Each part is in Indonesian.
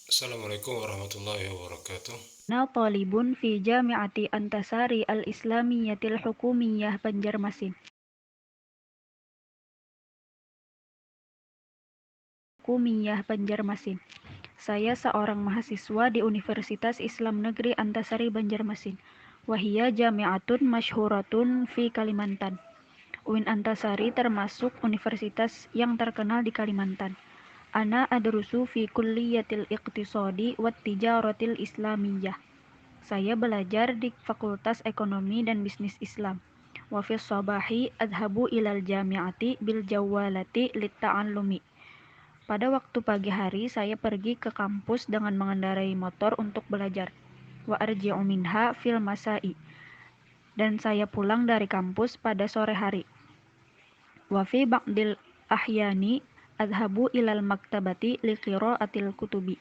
Assalamualaikum warahmatullahi wabarakatuh. Ana thalibun fi Jami'ati Antasari Al-Islamiyyatil Hukumiyyah Banjarmasin. Saya seorang mahasiswa di Universitas Islam Negeri Antasari Banjarmasin. Wahia jami'atun masyhuratun fi Kalimantan. UIN Antasari termasuk universitas yang terkenal di Kalimantan. Ana adrusu fi kulliyatil iqtisadi wat tijaratil islamiyah. Saya belajar di Fakultas Ekonomi dan Bisnis Islam. Wa fis sabahi adhabu ilal jami'ati bil jawwalati litta'allumi. Pada waktu pagi hari saya pergi ke kampus dengan mengendarai motor untuk belajar. Wa arji'u minha fil masai. Dan saya pulang dari kampus pada sore hari. Wa fi ba'dil ahyani adhabu ilal maktabati liqira'atil kutubi.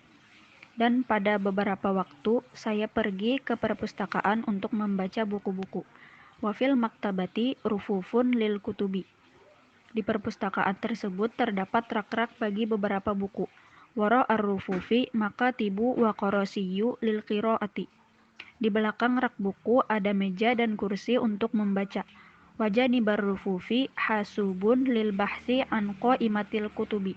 Dan pada beberapa waktu saya pergi ke perpustakaan untuk membaca buku-buku. Wafil maktabati rufufun lil kutubi. Di perpustakaan tersebut terdapat rak-rak bagi beberapa buku. Wara ar-rufufi makatibu wa qarasiyu lil qiraati. Di belakang rak buku ada meja dan kursi untuk membaca. Wajanibar rufufi hasubun lil bahsi an qaimatil kutubi.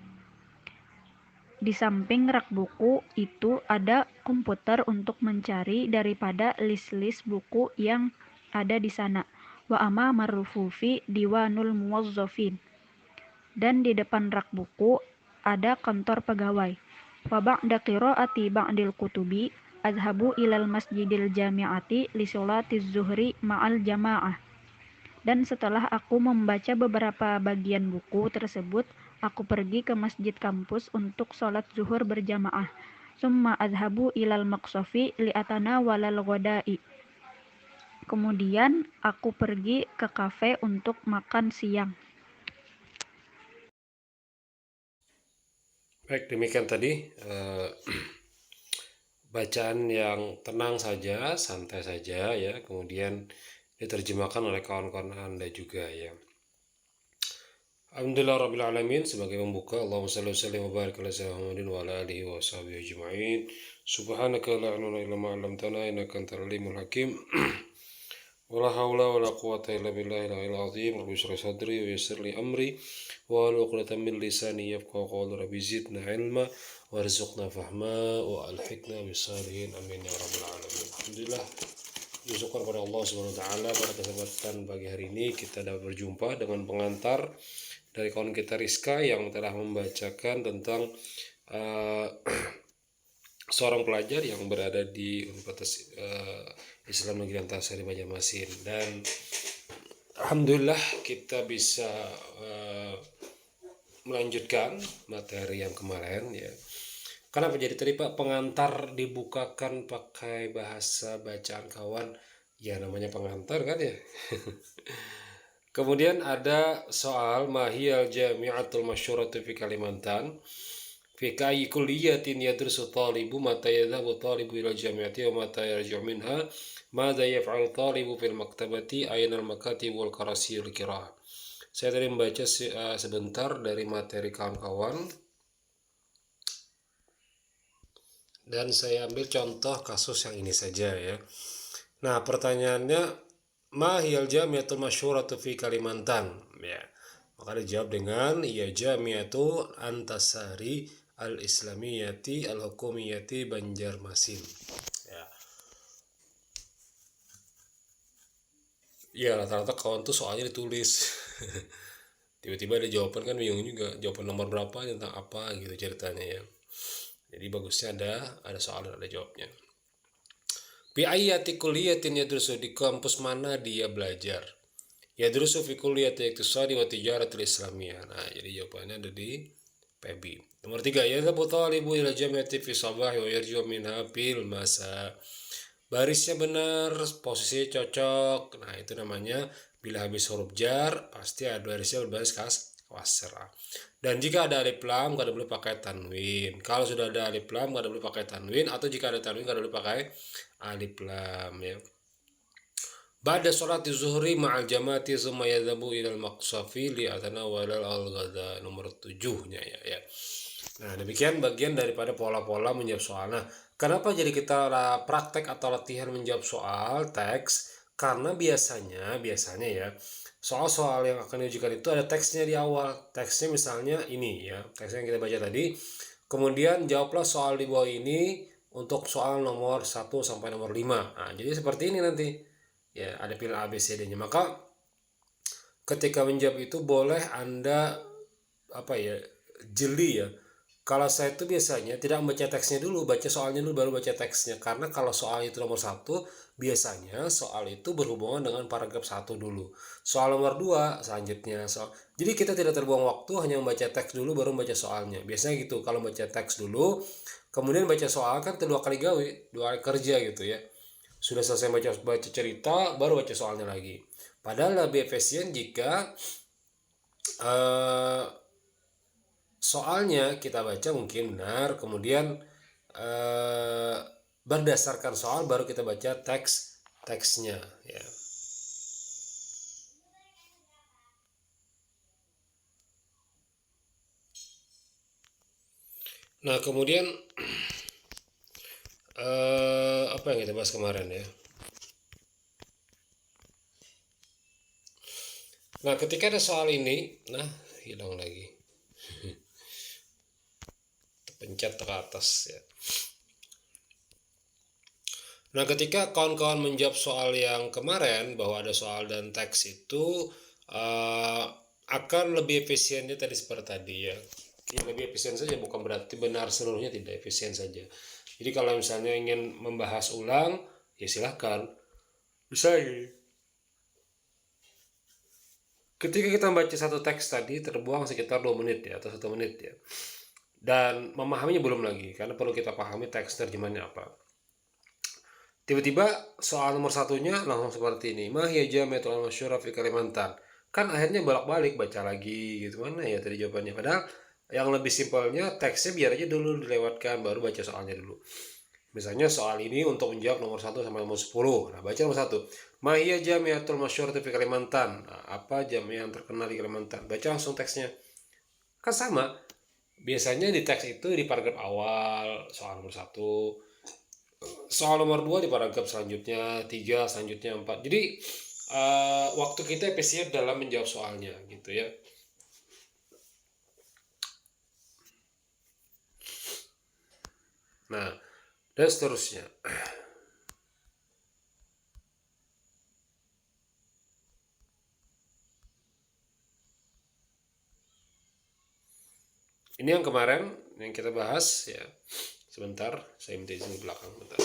Di samping rak buku itu ada komputer untuk mencari daripada list-list buku yang ada di sana. Wa amama rufufi diwanul muwazzafin. Dan di depan rak buku ada kantor pegawai. Wa ba'da qiraati ba'dil kutubi adhabu ilal masjidil jami'ati li sholatiz zuhri ma'al jamaah. Dan setelah aku membaca beberapa bagian buku tersebut, aku pergi ke masjid kampus untuk sholat zuhur berjamaah. Summa adhabu ilal maqsafi li'atana walal ghadai. Kemudian aku pergi ke kafe untuk makan siang. Baik, demikian tadi bacaan yang tenang saja, santai saja ya. Kemudian diterjemahkan oleh kawan-kawan Anda juga ya. Alhamdulillah rabbil alamin. Sebagai pembuka, Allahumma shalli wa sallim wa barik ala sayyidina Muhammadin wa ala alihi wa sahbihi ajma'in. Subhanaka la ilma lana illa ma 'allamtana innaka antal alimul hakim. Wala haula wala quwata illa billahil aliyyil azim. Rabbi shrah sadri wa yassir li amri wa hlul 'uqdatam min lisani yafqahu qawli. Rabbi zidna ilma warzuqna fahma wa alhiqna bisalihin amin ya rabbal alamin. Alhamdulillah, bersyukur kepada Allah Subhanahu wa taala pada kesempatan pagi hari ini kita dapat berjumpa dengan pengantar dari kawan kita Rizka yang telah membacakan tentang seorang pelajar yang berada di Universitas Islam Negeri Antasari Banjarmasin. Dan alhamdulillah kita bisa melanjutkan materi yang kemarin ya. Kenapa jadi tadi Pak pengantar dibukakan pakai bahasa bacaan kawan? Ya namanya pengantar kan ya. Kemudian ada soal mahiyal jami'atul masyhuratu fi Kalimantan. Fi kayi kulliyatin yadrusu talibu mata yadhabu talibu ila jami'ati wa mata yarji'u minha madza yaf'alu talibu fil maktabati ayna al makatib wal karasiyul qira'ah. Saya tadi membaca sebentar dari materi kawan-kawan dan saya ambil contoh kasus yang ini saja ya. Nah, pertanyaannya mahiyal jami'atul masyhuratu fi Kalimantan ya. Maka dijawab dengan ya Jami'atu Antasari Al-Islamiyati Al-Hukumiyati Banjarmasin. Ya. Ya rata-rata kawan tuh soalnya ditulis. Tiba-tiba ada jawaban kan bingung juga. Jawaban nomor berapa tentang apa gitu ceritanya ya. Jadi bagusnya ada soal dan ada jawabnya. Bi ayati kuliyatin yadrusu, di kampus mana dia belajar? Yadrusu fi kulliyati iqtisadi wa tijaratil islamiyah. Nah, jadi jawabannya ada di PB. Nomor 3, yadhabu talibu ila jami'ati fi sabahi wa yarji'u minha fil masa. Barisnya benar, posisinya cocok. Nah, itu namanya bila habis huruf jar pasti ada barisnya berbaris kasrah. Dan jika ada alif lam kada boleh pakai tanwin. Kalau sudah ada alif lam kada boleh pakai tanwin, atau jika ada tanwin kada boleh pakai alif lam ya. Ba'da sholati zuhri ma'al jamati summa yadhabu ilal maqsafi li atanawala al-ghada. Nomor 7-nya ya. Nah, demikian bagian daripada pola-pola menjawab soal. Nah, kenapa jadi kita praktek atau latihan menjawab soal teks? Karena biasanya ya, soal-soal yang akan diujikan itu ada teksnya di awal. Teksnya misalnya ini ya, teksnya yang kita baca tadi. Kemudian jawablah soal di bawah ini untuk soal nomor 1 sampai nomor 5. Nah, jadi seperti ini nanti. Ya, ada pilihan A, B, C, D-nya. Maka ketika menjawab itu boleh Anda jeli ya. Kalau saya itu biasanya tidak membaca teksnya dulu, baca soalnya dulu baru baca teksnya. Karena kalau soal itu nomor 1, biasanya soal itu berhubungan dengan paragraf 1 dulu. Soal nomor 2 selanjutnya. Jadi kita tidak terbuang waktu hanya membaca teks dulu baru membaca soalnya. Biasanya gitu, kalau baca teks dulu, kemudian baca soal kan 2 kali gawe, 2 kali kerja gitu ya. Sudah selesai baca cerita, baru baca soalnya lagi. Padahal lebih efisien jika soalnya kita baca mungkin benar, kemudian berdasarkan soal baru kita baca teksnya ya. Nah, kemudian apa yang kita bahas kemarin ya. Nah, ketika ada soal ini, nah hilang lagi. Pencet ke atas ya. Nah, ketika kawan-kawan menjawab soal yang kemarin bahwa ada soal dan teks itu akan lebih efisiennya tadi seperti tadi ya. Ya, lebih efisien saja, bukan berarti benar seluruhnya, tidak, efisien saja. Jadi kalau misalnya ingin membahas ulang, ya silahkan. Bisa ya. Ketika kita membaca satu teks tadi terbuang sekitar 2 menit ya, atau 1 menit ya. Dan memahaminya belum lagi, karena perlu kita pahami teks terjemahannya apa. Tiba-tiba soal nomor 1-nya langsung seperti ini. Ma hiya jami'atul masyhurah fi Kalimantan. Kan akhirnya bolak-balik baca lagi gitu, mana ya tadi jawabannya. Padahal yang lebih simpelnya teksnya biar aja dulu dilewatkan, baru baca soalnya dulu. Misalnya soal ini untuk menjawab nomor 1 sampai nomor 10. Nah, baca nomor 1. Ma hiya jami'atul masyhurah fi Kalimantan. Nah, apa jamiah yang terkenal di Kalimantan? Baca langsung teksnya. Kan sama. Biasanya di teks itu di paragraf awal soal nomor 1, soal nomor 2 di paragraf selanjutnya, 3 selanjutnya, 4. Jadi waktu kita efisien dalam menjawab soalnya gitu ya. Nah, dan seterusnya. Ini yang kemarin yang kita bahas ya. Sebentar, saya minta izin di belakang bentar.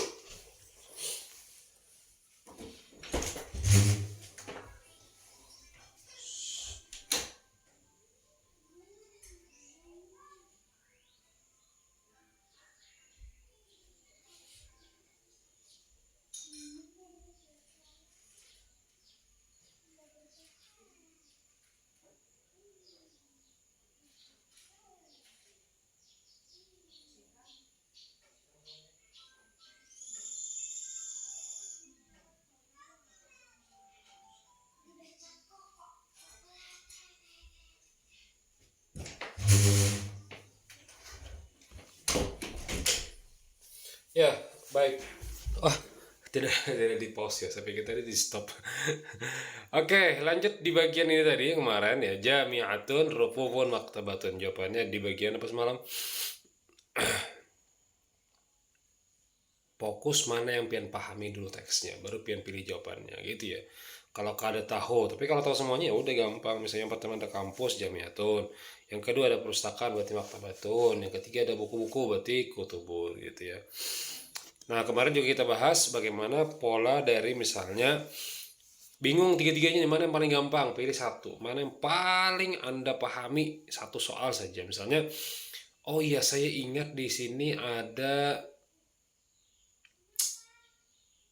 Ya, baik. Oh, tidak di pause ya, saya pikir tadi di stop. Oke, lanjut di bagian ini tadi yang kemarin ya, jami'atun rufufun maktabatun. Jawabannya di bagian apa semalam? Fokus mana yang pian pahami dulu teksnya, baru pian pilih jawabannya gitu ya. Kalau kada tahu, tapi kalau tahu semuanya ya udah gampang. Misalnya yang pertama ada kampus jami'atun, yang kedua ada perpustakaan berarti maktabatun, yang ketiga ada buku-buku berarti kutubun gitu ya. Nah, kemarin juga kita bahas bagaimana pola dari misalnya bingung tiga-tiganya mana yang paling gampang, pilih satu. Mana yang paling Anda pahami, satu soal saja. Misalnya, oh iya saya ingat di sini ada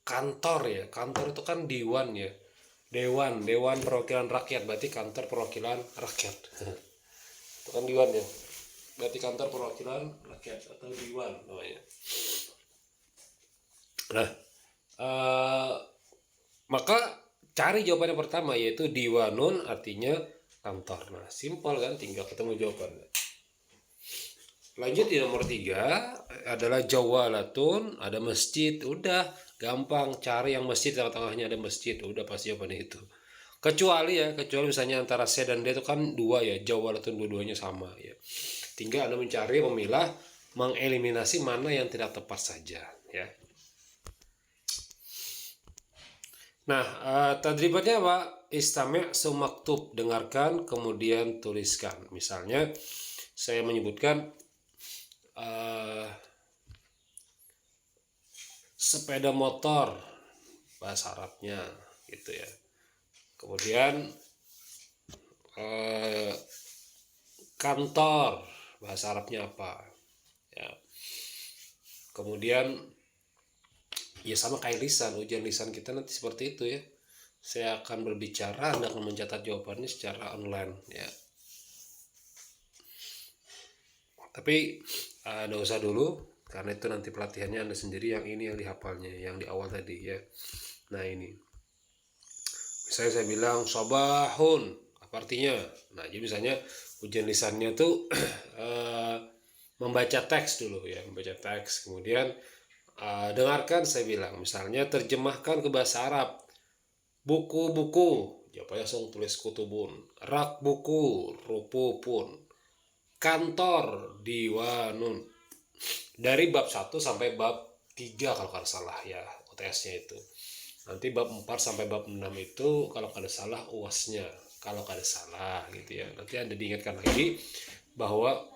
kantor ya. Kantor itu kan dewan ya. Dewan perwakilan rakyat, berarti kantor perwakilan rakyat. Itu kan dewan ya. Berarti kantor perwakilan rakyat atau dewan namanya. Nah, maka cari jawaban yang pertama yaitu diwanun artinya kantor. Nah, simpel kan, tinggal ketemu jawabannya. Lanjut di nomor 3 adalah jawalatun, ada masjid. Udah gampang, cari yang masjid, tengah-tengahnya ada masjid, udah pasti jawabannya itu. Kecuali misalnya antara C dan D itu kan 2 ya, jawalatun dua-duanya sama ya. Tinggal Anda mencari, memilah, mengeliminasi mana yang tidak tepat saja ya. Nah, tadribatnya apa? Istami' sumaktub, dengarkan kemudian tuliskan. Misalnya saya menyebutkan sepeda motor, bahasa Arabnya gitu ya. Kemudian kantor, bahasa Arabnya apa ya. Kemudian ya sama kayak lisan, ujian lisan kita nanti seperti itu ya. Saya akan berbicara, Anda akan mencatat jawabannya secara online ya. Tapi nggak usah dulu, karena itu nanti pelatihannya Anda sendiri, yang ini yang dihafalnya, yang di awal tadi ya. Nah ini, misalnya saya bilang sobahun, apa artinya? Nah jadi misalnya ujian lisannya tuh membaca teks dulu ya, membaca teks, kemudian dengarkan, saya bilang misalnya terjemahkan ke bahasa Arab. Buku-buku, jawabannya langsung tulis kutubun. Rak buku, rupupun. Kantor, diwanun. Dari bab 1 sampai bab 3 kalau kada salah ya, UTS-nya itu. Nanti bab 4 sampai bab 6 itu kalau kada salah UAS-nya, kalau kada salah gitu ya. Nanti Anda diingatkan lagi bahwa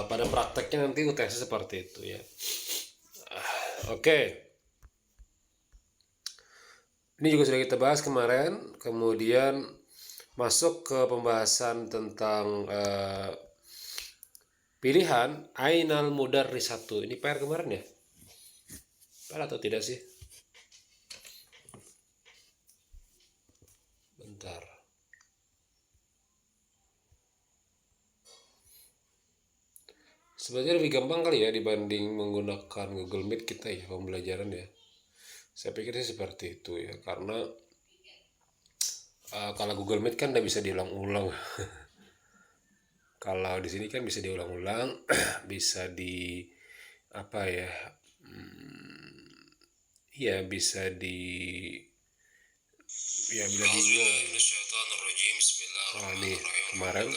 pada prakteknya nanti UTS seperti itu ya. Oke. Ini juga sudah kita bahas kemarin. Kemudian masuk ke pembahasan tentang pilihan ainal mudarrisatu. Ini PR kemarin ya? PR atau tidak sih? Bentar. Sebenarnya lebih gampang kali ya dibanding menggunakan Google Meet kita ya, pembelajaran ya. Saya pikir sih seperti itu ya, karena kalau Google Meet kan tidak bisa diulang-ulang. Kalau di sini kan bisa diulang-ulang, bisa di apa ya? Ya bisa di bila bingung. Nih kemarin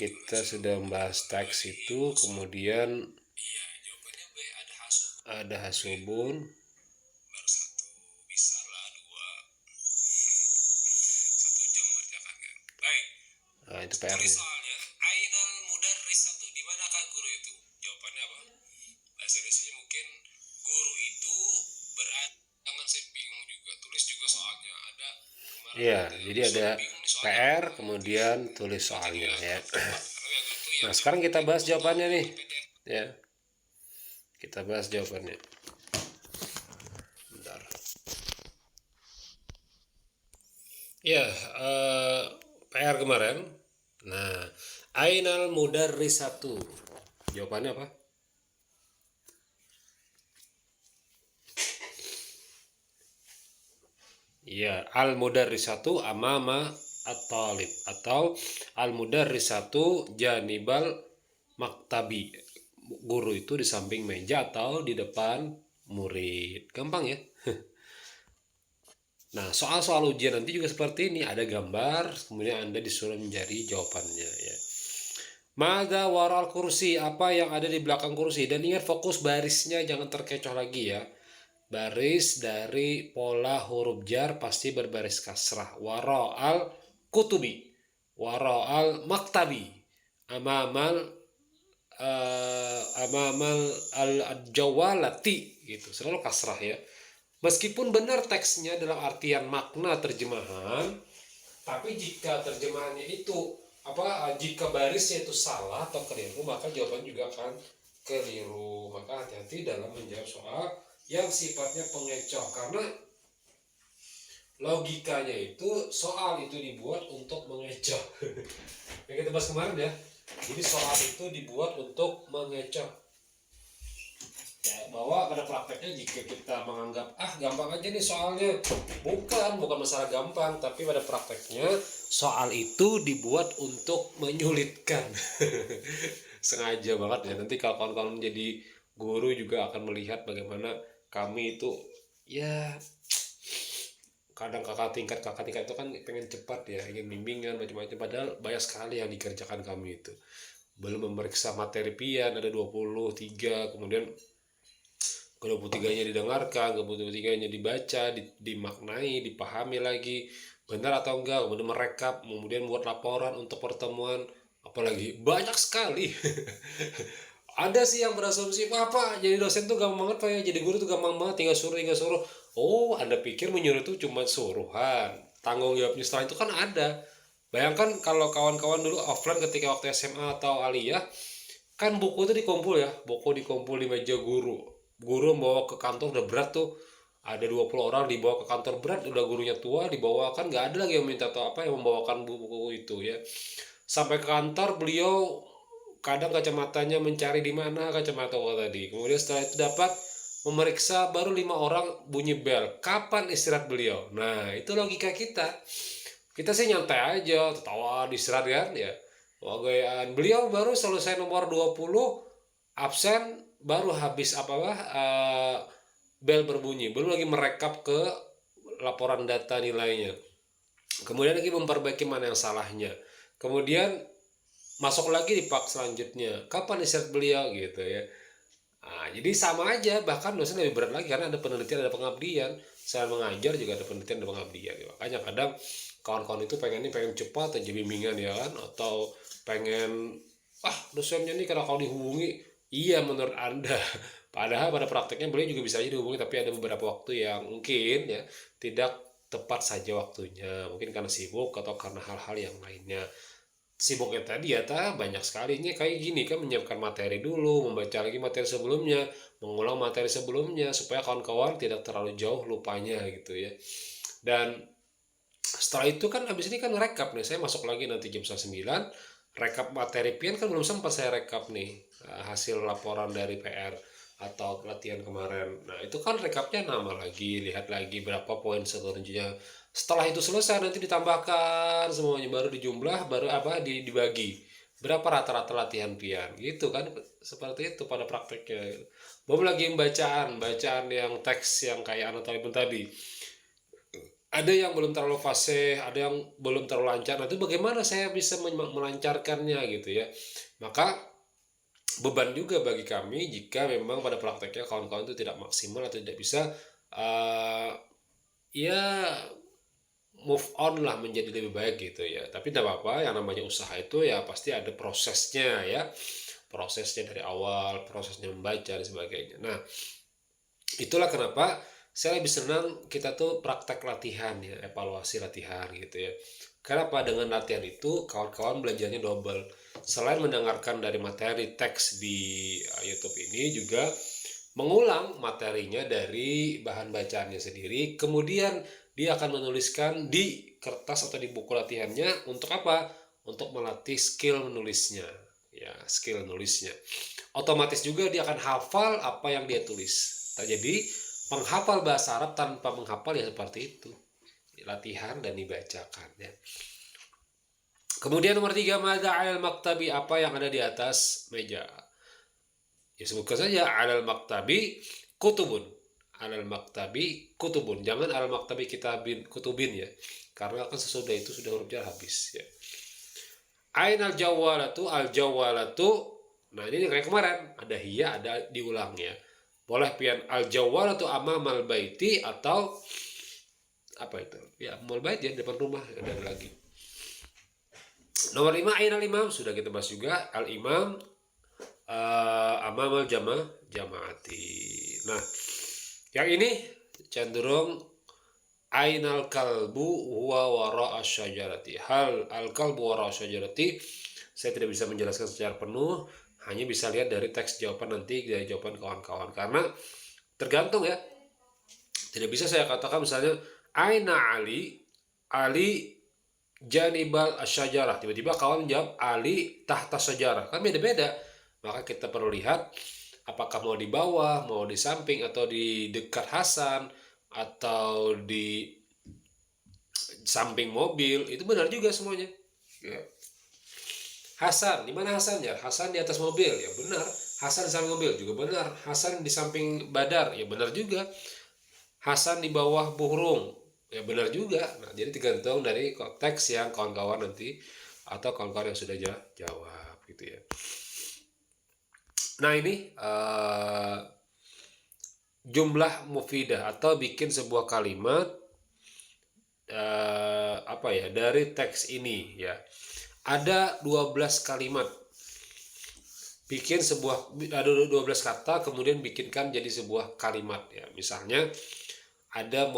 kita sudah membahas teks itu, kemudian ada hasubun, nah itu PR-nya. Ainal mudarrisatu, di manakah guru itu? Jawabannya apa? Bahasa Indonesia mungkin guru itu berada, jangan, saya bingung juga, tulis juga soalnya ada. Iya, jadi ada PR kemudian tulis soalnya ya. Nah sekarang kita bahas jawabannya nih ya. Kita bahas jawabannya. Bentar. Ya, PR kemarin. Nah, ainal mudarrisatu. Jawabannya apa? Ya, al mudarrisatu amama at-talib, atau al mudarrisatu janibal maktabi. Guru itu di samping meja atau di depan murid. Gampang ya. Nah, soal-soal ujian nanti juga seperti ini, ada gambar, kemudian Anda disuruh mencari jawabannya ya. Mada waral kursi, apa yang ada di belakang kursi? Dan ingat, fokus barisnya jangan terkecoh lagi ya. Baris dari pola huruf jar pasti berbaris kasrah. Wara al kutubi, wara al maktabi, amamal al jawalati gitu, selalu kasrah ya. Meskipun benar teksnya dalam artian makna terjemahan, tapi jika terjemahannya itu jika barisnya itu salah atau keliru, maka jawaban juga akan keliru. Maka hati-hati dalam menjawab soal yang sifatnya pengecoh, karena logikanya itu soal itu dibuat untuk mengecoh. Yang kita bahas kemarin ya. Jadi soal itu dibuat untuk mengecoh. Ya, bahwa pada prakteknya jika kita menganggap gampang aja nih soalnya, bukan masalah gampang, tapi pada prakteknya soal itu dibuat untuk menyulitkan. Sengaja banget ya, nanti kalau kawan-kawan menjadi guru juga akan melihat bagaimana kami itu ya, kadang kakak tingkat itu kan pengen cepat ya, ingin bimbingan macam-macam, padahal banyak sekali yang dikerjakan kami itu. Belum memeriksa materi pian ada 23, kemudian ke 23-nya didengarkan, ke 23-nya dibaca, dimaknai, dipahami lagi benar atau enggak, kemudian merekap, kemudian buat laporan untuk pertemuan, apalagi banyak sekali. Ada sih yang berasumsi, apa jadi dosen tuh gampang banget, Pak ya, jadi guru tuh gampang banget, tinggal suruh. Oh, Anda pikir menyuruh itu cuma suruhan, tanggung jawabnya setelah itu kan ada. Bayangkan kalau kawan-kawan dulu offline ketika waktu SMA atau aliyah, kan buku itu dikumpul ya, buku dikumpul di meja guru. Guru membawa ke kantor udah berat tuh, ada 20 orang dibawa ke kantor berat, udah gurunya tua dibawa, kan nggak ada lagi yang minta atau apa yang membawakan buku itu ya. Sampai ke kantor beliau kadang kacamatanya mencari di mana kacamata tadi, kemudian setelah itu dapat memeriksa, baru 5 orang bunyi bel, kapan istirahat beliau. Nah itu logika kita sih nyantai aja, tertawa istirahat kan ya. Wah, gayaan beliau baru selesai nomor 20 absen, baru habis bel berbunyi, belum lagi merekap ke laporan data nilainya, kemudian lagi memperbaiki mana yang salahnya, kemudian masuk lagi di pak selanjutnya, kapan istirahat beliau gitu ya. Nah, jadi sama aja, bahkan dosen lebih berat lagi karena ada penelitian, ada pengabdian. Saya mengajar juga ada penelitian, ada pengabdian. Makanya kadang kawan-kawan itu pengen cepat aja bimbingan ya kan, atau pengen dosennya nih karena kalau dihubungi, iya menurut Anda. Padahal pada prakteknya beliau juga bisa aja dihubungi, tapi ada beberapa waktu yang mungkin ya tidak tepat saja waktunya, mungkin karena sibuk atau karena hal-hal yang lainnya. Sibuknya tadi ya banyak sekali, ini kayak gini kan, menyiapkan materi dulu, membaca lagi materi sebelumnya, mengulang materi sebelumnya supaya kawan-kawan tidak terlalu jauh lupanya gitu ya. Dan setelah itu kan habis ini kan rekap nih, saya masuk lagi nanti jam 9 rekap materi pian, kan belum sempat saya rekap nih hasil laporan dari PR atau latihan kemarin. Nah itu kan rekapnya nama lagi, lihat lagi berapa poin seterusnya. Setelah itu selesai nanti ditambahkan semuanya, baru dijumlah, baru dibagi berapa rata-rata latihan pian gitu kan, seperti itu pada prakteknya. Belum lagi bacaan yang teks yang kayak anatomi tadi, ada yang belum terlalu fasih, ada yang belum terlalu lancar. Nah itu bagaimana saya bisa melancarkannya gitu ya. Maka beban juga bagi kami jika memang pada prakteknya kawan-kawan itu tidak maksimal atau tidak bisa uh, ya move on lah menjadi lebih baik gitu ya. Tapi tidak apa-apa, yang namanya usaha itu ya pasti ada prosesnya ya. Prosesnya dari awal, prosesnya membaca dan sebagainya. Nah, itulah kenapa saya lebih senang kita tuh praktek latihan ya, evaluasi latihan gitu ya. Kenapa? Dengan latihan itu kawan-kawan belajarnya double. Selain mendengarkan dari materi teks di YouTube ini, juga mengulang materinya dari bahan bacaannya sendiri. Kemudian dia akan menuliskan di kertas atau di buku latihannya, untuk apa? Untuk melatih skill menulisnya. Ya, skill nulisnya. Otomatis juga dia akan hafal apa yang dia tulis. Nah, jadi menghafal bahasa Arab tanpa menghafal ya seperti itu, latihan dan dibacakan ya. Kemudian nomor 3, mada alal maktabi, apa yang ada di atas meja. Ya sebutkan saja alal maktabi kutubun, alal maktabi kutubun, jangan alal maktabi kitabin kutubin ya, karena kan sesudah itu sudah huruf jar habis ya. Ain al jawalatu, nah ini kayak kemarin ada hiya, ada diulang ya. Boleh pian al jawalatu amamal baiti, atau apa itu ya, amal bait ya, depan rumah ada lagi. Nomor 5, ain al imam, sudah kita bahas juga al imam amamal jamaati. Nah yang ini cenderung ainal kalbu huwa wara asyajarati. Hal al kalbu wara asyajarati saya tidak bisa menjelaskan secara penuh, hanya bisa lihat dari teks jawaban nanti, dari jawaban kawan-kawan, karena tergantung ya. Tidak bisa saya katakan misalnya aina Ali janibal asyajarah, tiba-tiba kawan jawab Ali tahta sajarah, kan beda-beda. Maka kita perlu lihat apakah mau di bawah, mau di samping, atau di dekat Hasan, atau di samping mobil, itu benar juga semuanya. Ya. Hasan, di mana Hasannya? Hasan di atas mobil, ya benar. Hasan di samping mobil juga benar. Hasan di samping Badar, ya benar juga. Hasan di bawah burung, ya benar juga. Nah, jadi tergantung dari konteks yang kawan-kawan nanti atau kawan-kawan yang sudah jawab gitu ya. Nah, ini jumlah mufidah atau bikin sebuah kalimat apa ya dari teks ini ya. Ada 12 kalimat. Bikin sebuah ada 12 kata kemudian bikinkan jadi sebuah kalimat ya. Misalnya ada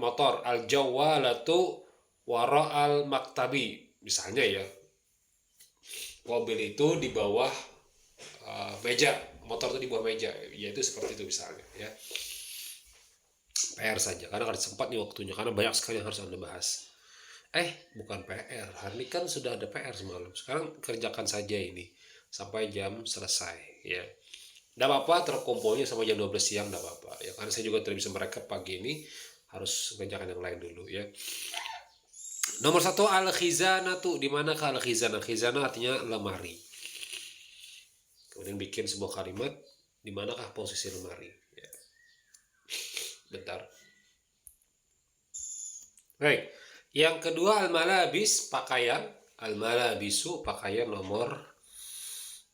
motor al-jawwalatu wara'al maktabi misalnya ya. Mobil itu di bawah meja, motor itu di bawah meja, yaitu seperti itu misalnya ya. PR saja karena kada sempat nih waktunya karena banyak sekali yang harus Anda bahas. Bukan PR, hari ini kan sudah ada PR semalam. Sekarang kerjakan saja ini sampai jam selesai ya. Tidak apa-apa terkumpulnya sampai jam 12 siang, tidak apa-apa ya, karena saya juga tidak bisa merekap pagi ini, harus kerjakan yang lain dulu ya. Nomor 1 al-khizanah tuh, di manakah al-khizanah? Khizanah artinya lemari. Kemudian bikin sebuah kalimat, di manakah posisi lemari ya. Bentar. Baik. Yang kedua al-malabis, pakaian. Al-malabisu, pakaian nomor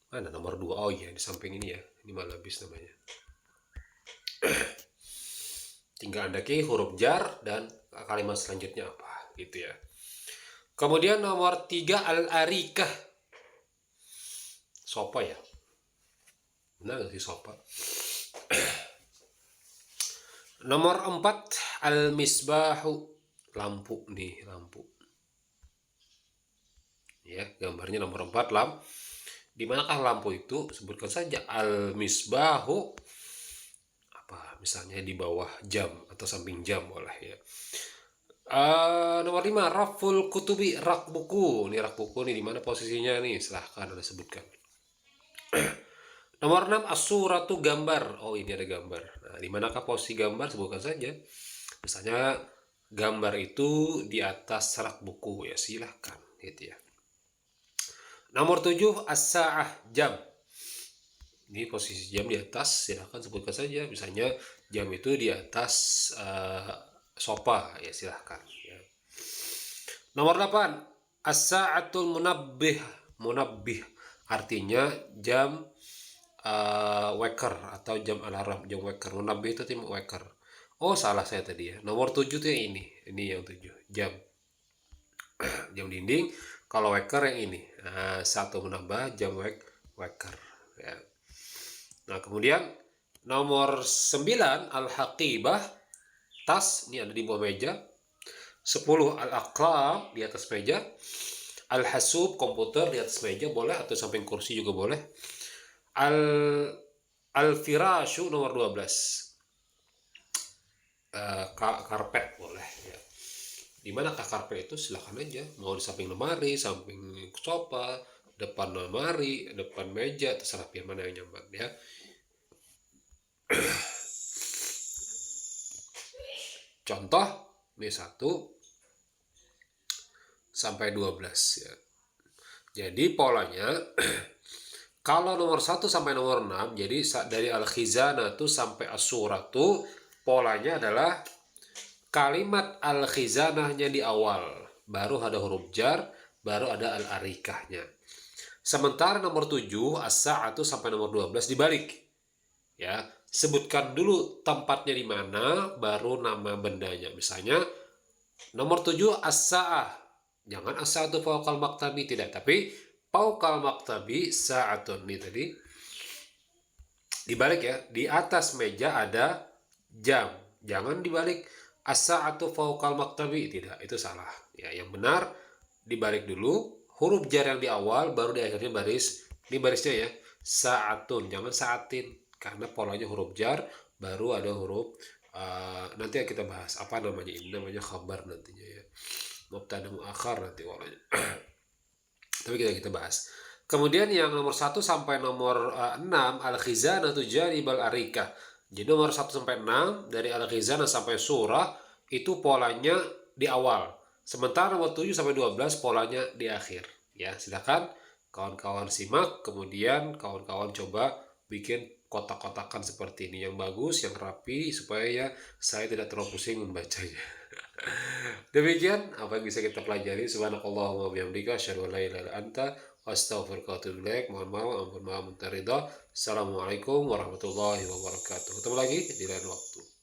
mana? Nomor 2. Oh iya, di samping ini ya. Ini malabis namanya. Tinggal Anda klik huruf jar dan kalimat selanjutnya apa gitu ya. Kemudian nomor 3 al-arikah. Sopa ya. Benar nggak sih sopa? Nomor 4 al-misbahu. Lampu nih, lampu. Ya, gambarnya nomor 4 lampu. Di manakah lampu itu? Sebutkan saja al-misbahu. Apa? Misalnya di bawah jam atau samping jam boleh ya. Nomor 5 raful kutubi, rak buku. Ini rak buku nih di mana posisinya nih? Silahkan Anda sebutkan. Nomor 6 as-suratu, gambar. Oh, ini ada gambar. Nah, di manakah posisi gambar? Sebutkan saja. Misalnya gambar itu di atas rak buku ya, silahkan gitu ya. Nomor 7 as-sa'ah, jam. Ini posisi jam di atas, silahkan sebutkan saja. Misalnya jam itu di atas sofa ya, silahkan ya. Nomor 8 as-sa'atul munabbih. Munabbih artinya jam waker atau jam alarm, jam waker. Munabbih itu tim waker. Oh, salah saya tadi ya. Nomor 7 tuh yang ini yang 7 jam. Jam dinding. Kalau waker yang ini. Nah, 1 menambah jam waker ya. Nah, kemudian nomor 9 al-haqibah, tas. Ini ada di bawah meja. 10 al-aqlam, di atas meja. Al-hasub, komputer, di atas meja boleh atau samping kursi juga boleh. Al-firashu nomor 12. Karpet boleh ya. Di manakah karpet itu? Silahkan aja, mau di samping lemari, samping sofa, depan lemari, depan meja, terserah pilih mana yang nyaman ya. Contoh ini 1 sampai 12 ya. Jadi polanya kalau nomor 1 sampai nomor 6, jadi dari al-khizanah tuh sampai as-suratu, polanya adalah kalimat al-khizanahnya di awal, baru ada huruf jar, baru ada al-arikahnya. Sementara nomor 7 as-sa'atu sampai nomor 12 dibalik. Ya, sebutkan dulu tempatnya di mana, baru nama bendanya. Misalnya nomor 7 as-sa'ah. Jangan as-sa'atu fawqal maktabi, tidak, tapi fawqal maktabi sa'atun. Ini tadi dibalik ya, di atas meja ada jam. Jangan dibalik as-sa'atu fawqal maktabi, tidak, itu salah ya. Yang benar dibalik dulu, huruf jar yang di awal, baru di akhirnya baris. Ini barisnya ya, sa'atun, jangan sa'atin, karena polanya huruf jar, baru ada huruf nanti kita bahas apa namanya, ini namanya khabar nantinya ya, mubtada muakhar nanti polanya. Tapi kita bahas. Kemudian yang nomor 1 sampai nomor 6 Al-Khizanah Janibal Arikah. Jadi nomor 1 sampai 6 dari Al-Khizanah sampai surah itu polanya di awal. Sementara nomor 7 sampai 12 polanya di akhir. Ya, silakan kawan-kawan simak, kemudian kawan-kawan coba bikin kotak-kotakan seperti ini yang bagus, yang rapi supaya ya saya tidak terlalu pusing membacanya. Demikian apa yang bisa kita pelajari. Subhanakallahumma wa bihamdika asyhadu an la ilaha illa anta astaghfiruka wa atubu ilaik. Mohon maaf, ampun maaf minta ridha. Assalamualaikum warahmatullahi wabarakatuh. Ketemu lagi di lain waktu.